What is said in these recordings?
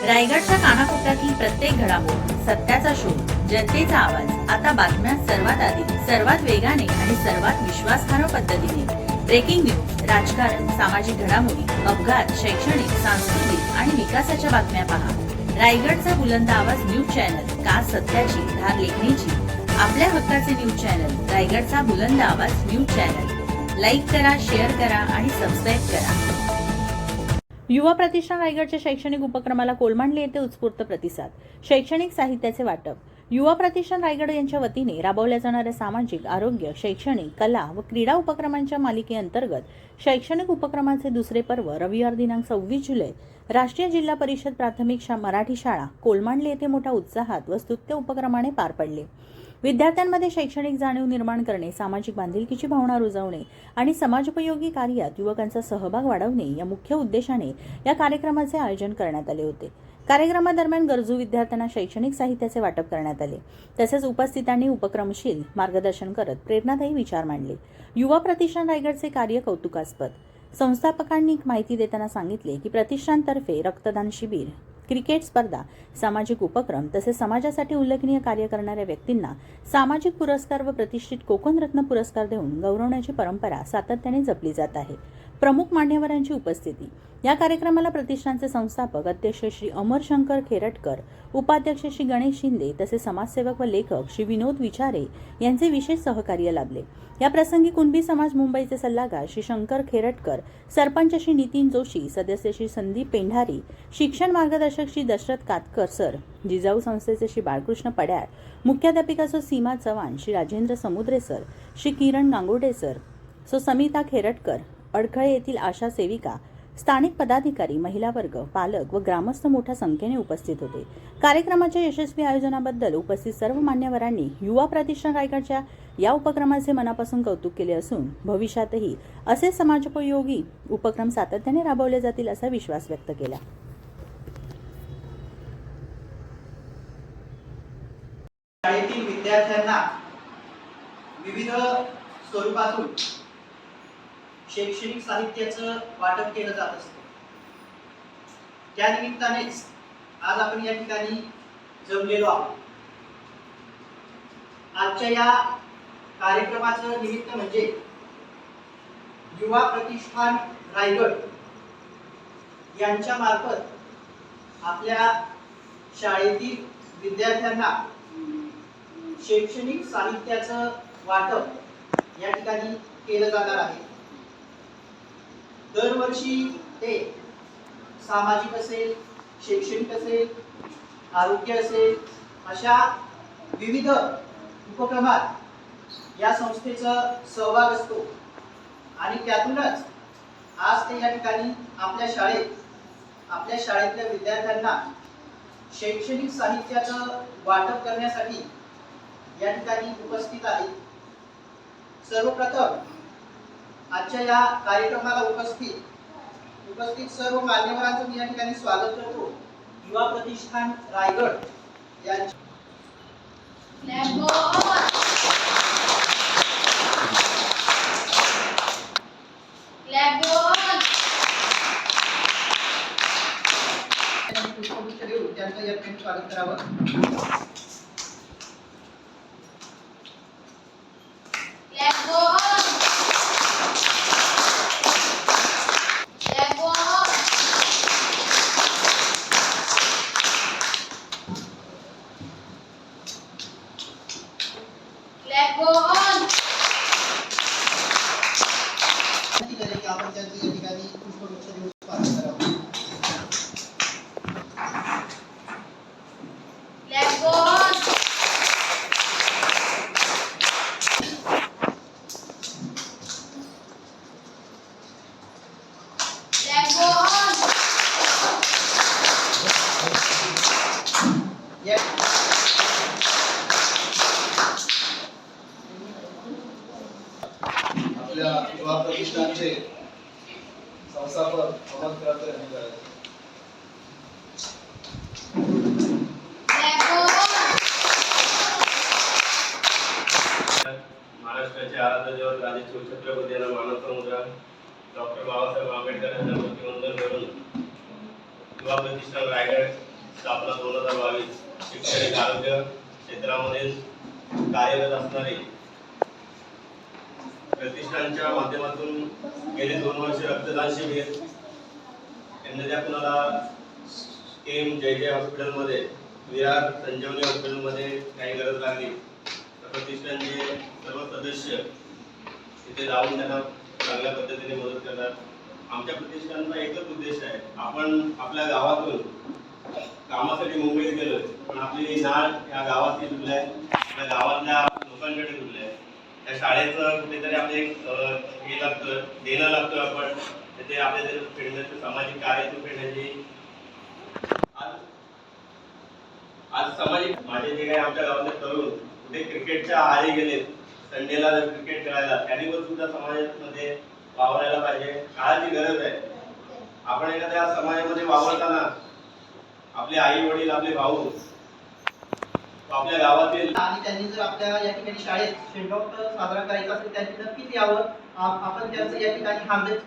रायगडच्या कानाकोपऱ्यातील प्रत्येक घडामोड, सत्याचा शोध, जनतेचा आवाज. आता बातम्या सर्वात आधी, सर्वात वेगाने आणि सर्वात विश्वासार्ह पद्धतीने. ब्रेकिंग न्यूज, राजकारण, सामाजिक घडामोडी, अपघात, शैक्षणिक, सांस्कृतिक आणि विकासाच्या बातम्या पहा. रायगडचा बुलंद आवाज न्यूज चॅनल, का सत्याची धार लेखणीची. आपल्या हक्काचे न्यूज चॅनल, रायगडचा बुलंद आवाज न्यूज चॅनल. लाईक करा, शेअर करा आणि सबस्क्राईब करा. युवा प्रतिष्ठान रायगडच्या शैक्षणिक उपक्रमाला कोलमांडले येथे उत्स्फूर्त प्रतिसाद. शैक्षणिक साहित्याचे वाटप. युवा प्रतिष्ठान रायगड यांच्या वतीने राबवल्या जाणाऱ्या सामाजिक, आरोग्य, शैक्षणिक, कला व क्रीडा उपक्रमांच्या मालिकेअंतर्गत शैक्षणिक उपक्रमाचे दुसरे पर्व रविवार दिनांक 26 जुलै राष्ट्रीय जिल्हा परिषद प्राथमिक मराठी शाळा कोलमांडले येथे मोठ्या उत्साहात व स्तुत्य उपक्रमाने पार पडले. विद्यार्थ्यांमध्ये शैक्षणिक जाणीव निर्माण करणे, सामाजिक बांधिलकीची भावना रुजवणे आणि समाजोपयोगी कार्यात युवकांचा सहभाग वाढवणे या मुख्य उद्देशाने या कार्यक्रमाचे आयोजन करण्यात आले होते. कार्यक्रमादरम्यान गरजू विद्यार्थ्यांना शैक्षणिक साहित्याचे वाटप करण्यात आले. तसेच उपस्थितांनी उपक्रमशील मार्गदर्शन करत प्रेरणादायी विचार मांडले. युवा प्रतिष्ठान रायगडचे कार्य कौतुकास्पद. संस्थापकांनी माहिती देताना सांगितले की प्रतिष्ठानतर्फे रक्तदान शिबिर, क्रिकेट स्पर्धा, सामाजिक उपक्रम तसेच समाजासाठी उल्लेखनीय कार्य करणाऱ्या व्यक्तींना सामाजिक पुरस्कार व प्रतिष्ठित कोकण रत्न पुरस्कार देऊन गौरवण्याची परंपरा सातत्याने जपली जात आहे. प्रमुख मान्यवरांची उपस्थिती. या कार्यक्रमाला प्रतिष्ठानचे संस्थापक अध्यक्ष श्री अमरशंकर खेरटकर, उपाध्यक्ष श्री गणेश शिंदे तसेच समाजसेवक व लेखक श्री विनोद विचारे यांचे विशेष सहकार्य लाभले. या प्रसंगी कुणबी समाज मुंबईचे सल्लागार श्री शंकर खेरटकर, सरपंच श्री नितीन जोशी, सदस्य श्री संदीप पेंढारी, शिक्षण मार्गदर्शक श्री दशरथ कातकर सर, जिजाऊ संस्थेचे श्री बाळकृष्ण पड्याळ, मुख्याध्यापिका सीमा चव्हाण, श्री राजेंद्र समुद्रे सर, श्री किरण गांगुर्डे सर, समिता खेरटकर, अडखळे येथील आशा सेविका, स्थानिक पदाधिकारी, महिला वर्ग, पालक व ग्रामस्थ मोठ्या संख्येने उपस्थित होते. कार्यक्रमाच्या यशस्वी आयोजनाबद्दल उपस्थित सर्व मान्यवरांनी युवा प्रतिष्ठान रायगडच्या या उपक्रमाचे मनापासून कौतुक केले असून भविष्यातही असे समाजोपयोगी उपक्रम सातत्याने राबवले जातील असा विश्वास व्यक्त केला. शाळेतील विद्यार्थ्यांना विविध स्वरूपातून शैक्षणिक साहित्याचं वाटप केलं जात असतं. त्या निमित्तानेच आज आपण या ठिकाणी जमलेलो आहोत. आजच्या या कार्यक्रमाचं निमित्त म्हणजे युवा प्रतिष्ठान रायगड यांच्या मार्फत आपल्या शाळेतील विद्यार्थ्यांना शैक्षणिक साहित्याचं वाटप या ठिकाणी केलं जाणार आहे. दरवर्षी ते सामाजिक असेल, शैक्षणिक असेल, आरोग्य असेल, अशा विविध उपक्रमात या संस्थेचा सहभाग असतो आणि त्यातूनच आज ते या ठिकाणी आपल्या शाळेतल्या विद्यार्थ्यांना शैक्षणिक साहित्याचं वाटप करण्यासाठी या ठिकाणी उपस्थित आहेत. सर्वप्रथम आजच्या या कार्यक्रमाला उपस्थित सर्व मान्यवरांचं मी या ठिकाणी स्वागत करतो. युवा प्रतिष्ठान रायगड यांच्या या ठिकाणी स्वागत करावं. आपल्या युवा प्रतिष्ठानचे संस्थापक महाराष्ट्राचे आराध्य दैवत राजे शिवछत्रपती यांना मानवता मुद्रा डॉक्टर बाबासाहेब आंबेडकर यांना प्रतिवंदन करून युवा प्रतिष्ठान रायगड स्थापना 2022 शैक्षणिक आरोग्य क्षेत्रामध्ये कार्यरत असणारे प्रतिष्ठानच्या माध्यमातून गेले 2 वर्ष रक्तदान शिबिर यांना कुणाला केम जय हॉस्पिटलमध्ये विरार संजीवनी हॉस्पिटलमध्ये काही गरज लागली तर प्रतिष्ठानचे सर्व सदस्य तिथे जाऊन त्यांना चांगल्या पद्धतीने मदत करतात. आमच्या प्रतिष्ठानचा एकच उद्देश आहे, आपण आपल्या गावातून कामासाठी मुंबईत गेलोय पण आपली नाळ या गावात जुळली आहे, त्या गावातल्या लोकांकडे जुळली आहे. त्या शाळेचं कुठेतरी आपले हे लागतं, देणं लागतं. आपण तिथे आपल्या फिरण्याचं सामाजिक कार्यातून फिरण्याची आज सामाजिक माझे जे काही आमच्या गावातले तरुण कुठे क्रिकेटच्या आहारी गेले, संडेला जर क्रिकेट खेळायला त्यांनी पण सुद्धा समाजामध्ये वावरायला पाहिजे. काळाची गरज आहे. आपण एखाद्या समाजामध्ये वावरताना आपले आई वडील आपले भाऊ आपल्या गावातील आणि त्यांनी जर आपल्या या ठिकाणी शाळेत सेंट ऑफ साजरा करायचा असेल त्यांनी नक्कीच यावं. आपण त्यांचं या ठिकाणी हार्दिक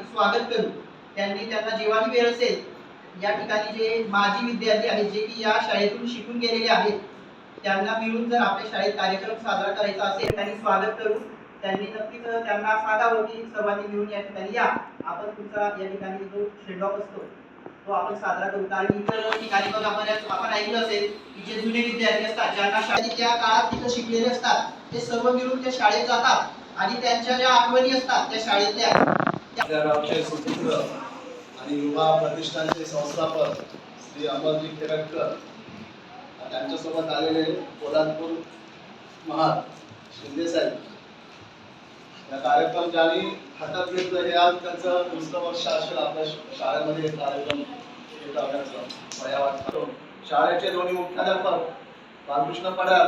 स्वागत करू. त्यांना जेव्हाही वेळ असेल या ठिकाणी जे माजी विद्यार्थी आहेत जे की या शाळेतून शिकून गेलेले आहेत त्यांना मिळून जर आपल्या शाळेत कार्यक्रम साजरा करायचा असेल त्यांनी स्वागत करू. त्यांनी नक्कीच त्यांना सांगावं की सर्वांनी मिळून या ठिकाणी या, आपण तुमचा या ठिकाणी जो सेंड ऑफ असतो तो आपण साजरा करू. कारण इतर ठिकाणी बघा आपण ऐकलं असेल की जे जुने विद्यार्थी असतात ज्यांना शाळेत त्या काळात तिथं शिकलेले असतात ते सर्व मिळून त्या शाळेत जातात आणि त्यांच्या ज्या आठवणी असतात त्या शाळेतल्या आपल्या गावचे सुपुत्र आणि युवा प्रतिष्ठानचे संस्थापक श्री अमरजी केरटकर त्यांच्यासोबत आलेले पोलादपूर महार शिंदे साहेब या कार्यक्रम ज्यांनी हातात घेतलं हे आज त्यांचं 20 वर्ष असेल आपल्या शाळेमध्ये कार्यक्रम येण्याचं मला वाटतं. शाळेचे दोन्ही मुख्याध्यापक बालकृष्ण पडार,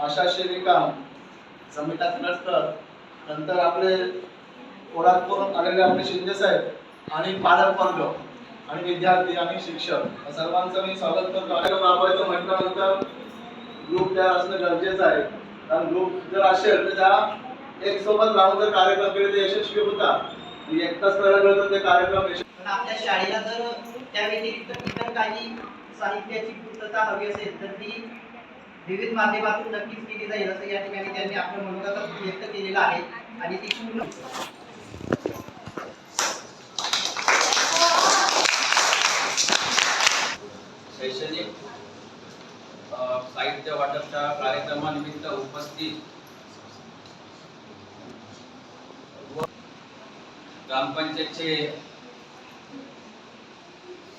आशा सेविका समिता किनटकर, नंतर आपले पोलादपूर आलेले आपले शिंदे साहेब आणि पालक वर्ग आणि विद्यार्थी आणि शिक्षक सर्वांचं मी स्वागत करतो. कार्यक्रम राबवायचं म्हटल्यानंतर ग्रुप तयार असणं गरजेचं आहे. कारण ग्रुप जर असेल तर त्या एक सोबत राहून जर कार्यक्रम केले तर यशस्वी होतात. एकटाच करायला गेलं तर ते कार्यक्रम पण आपल्या शाळेला जर त्या व्यतिरिक्त इतर काही साहित्याची पूर्तता हवी असेल तर ती विविध माध्यमातून नक्कीच केली जाईल असं या ठिकाणी त्यांनी आपलं मनोगत व्यक्त केलेलं आहे आणि ती पूर्ण शैक्षणिक साहित्य वाटपच्या कार्यक्रमानिमित्त उपस्थित ग्रामपंचायतचे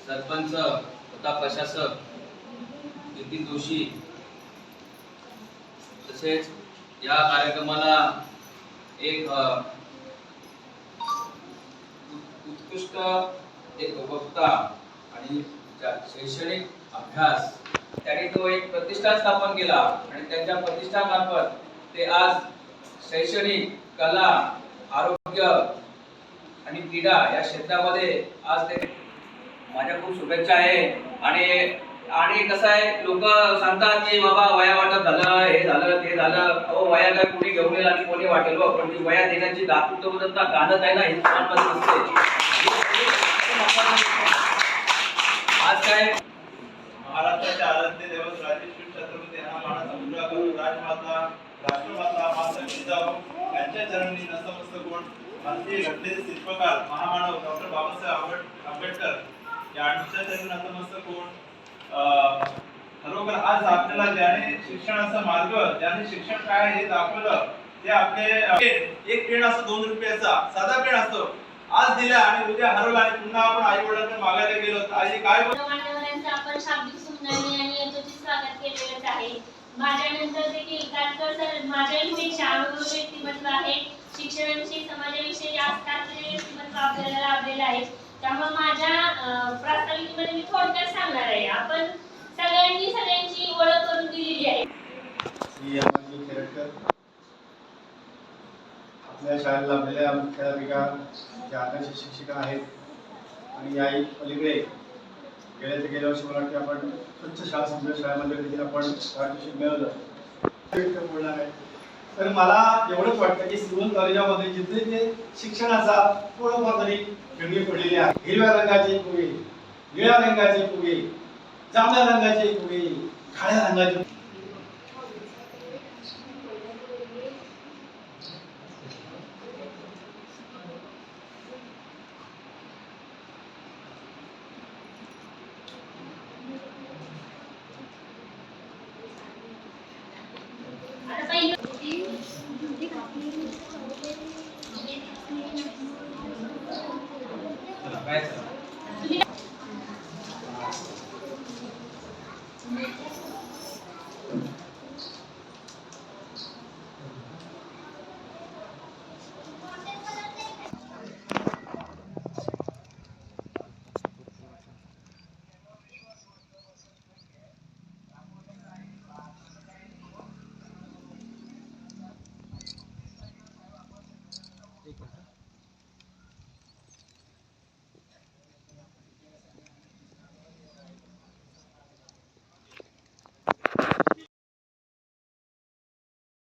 सरपंच तथा प्रशासक नितीन जोशी तसेच या कार्यक्रमाला एक उत्कृष्ट एक वक्ता आणि शैक्षणिक अभ्यास त्यांनी तो एक प्रतिष्ठान स्थापन केला आणि त्यांच्या प्रतिष्ठानामार्फत ते आज शैक्षणिक कला आरोग्य आणि क्रीडा या क्षेत्रामध्ये आज ते माझ्या खूप शुभेच्छा आहे. आणि कसं आहे लोक सांगतात की बाबा वया वाटप झालं हे झालं ते झालं. अहो वया काय कोणी घेऊन येईल आणि कोणी वाटेल पण ती वया देण्याची दातृत्व गाणत आहे ना हे नसते. आज काय महाराष्ट्राचे आराध्य दैवत राजश्री छत्रपती महाराज मुद्रा करून राजमाता राष्ट्रमाता माता जिजाऊ यांच्या चरणी नतमस्तक होऊन भारतीय घटनेचे शिल्पकार महामानव डॉक्टर बाबासाहेब आंबेडकर यांच्या चरणी नतमस्तक होऊन खरोखर आज आपल्याला ज्याने शिक्षणाचा मार्ग ज्याने शिक्षण काय हे दाखवलं ते आपले एक पेन असतो 2 रुपयाचा साधा पेन असतो आज दिला आणि उद्या हरवला आणि पुन्हा आपण आई वडिलांना मागायला गेलो तर आई काय मान्यवरांचं आपण शाब्दिक सुंदरने आणि यथोचित स्वागत केलेलंच आहे. माझ्यानंतर देखील काटकर सर माझ्यापेक्षा अनुभवी व्यक्तिमत्व आहे. शिक्षणाविषयी समाजाविषयी जास्त असलेले व्यक्तिमत्व आपल्याला लाभलेलं आहे. त्यामुळे माझ्या प्रास्ताविकेमध्ये मी थोडक्यात सांगणार आहे. आपण सगळ्यांनी सगळ्यांची ओळख करून दिलेली आहे. श्री अमरजी केरटकर आपल्या शाळेला लाभलेल्या मुख्याध्यापिका ज्या आदर्श शिक्षिका आहेत आणि याही पलीकडे गेल्या वर्षी मला वाटते आपण स्वच्छ शाळा समजा शाळेमध्ये देखील आपण पारितोषिक मिळवलं बोलणार आहे. तर मला एवढंच वाटतं की सिव्हिल कॉलेजामध्ये जिथे जे शिक्षणाचा थोडंफार तरी गंभीर पडलेली आहे. हिरव्या रंगाचे फुगे, निळ्या रंगाचे फुगे जांभळ्या रंगाचे फुगे, काळ्या रंगाचे